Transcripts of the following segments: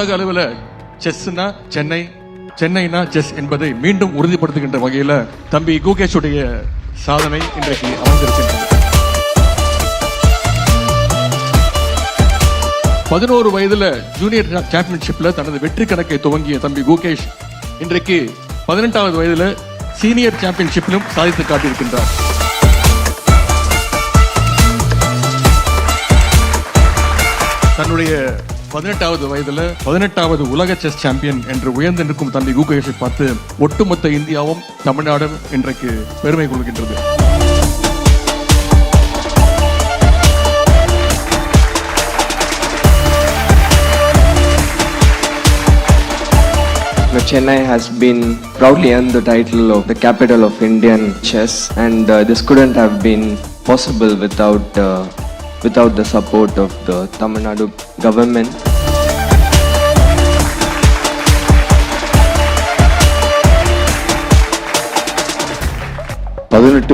உலக அளவில் Cessna Chennai, சென்னைனா chess என்பதை மீண்டும் உறுதிப்படுத்துகின்ற வகையில் தம்பி குகேஷுடைய சாதனை இன்றைக்கு அமைந்திருக்கின்றது. 11 வயதுல ஜூனியர் சாம்பியன்ஷிப்ல தனது வெற்றி கணக்கை துவங்கிய தம்பி குகேஷ் இன்றைக்கு 18வது வயதுல சீனியர் சாம்பியன்ஷிப்பிலும் சாதித்து காட்டியிருக்கின்றார். தன்னுடைய 18வது வயதுல 18வது உலக செஸ் சாம்பியன் என்று உயர்ந்து நிற்கும் தம்பி குகேஷை பார்த்து ஒட்டுமொத்த இந்தியாவும் தமிழ்நாடும் இன்றைக்கு பெருமை கொள்கின்றது. Chennai has been proudly earned the title of the capital of Indian chess, and this couldn't have been possible without the support of the Tamil Nadu government.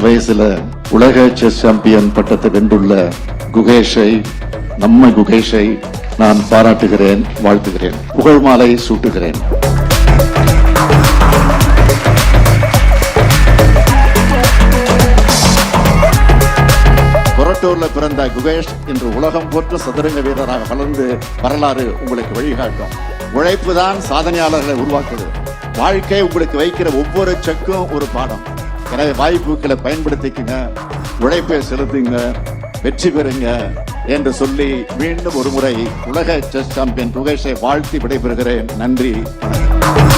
வயசுல உலக செஸ் சாம்பியன் பட்டத்தை வென்றுள்ள குகேஷை, நம்ம குகேஷை நான் பாராட்டுகிறேன், வாழ்த்துகிறேன், புகழ் மாலை சூட்டுகிறேன். கொரட்டூர்ல பிறந்த குகேஷ் இன்று உலகம் போற்ற சதுரங்க வீரராக வளர்ந்து வரலாறு உங்களுக்கு வழிகாட்டும். உழைப்பு தான் சாதனையாளர்களை உருவாக்குது. வாழ்க்கை உங்களுக்கு வைக்கிற ஒவ்வொரு செக்கும் ஒரு பாடம். எனவே வாய்ப்புகளை பயன்படுத்திக்கங்க, உழைப்பை செலுத்துங்க, வெற்றி பெறுங்க என்று சொல்லி மீண்டும் ஒரு முறை உலக செஸ் சாம்பியன் குகேஷை வாழ்த்தி விடைபெறுகிறேன். நன்றி, வணக்கம்.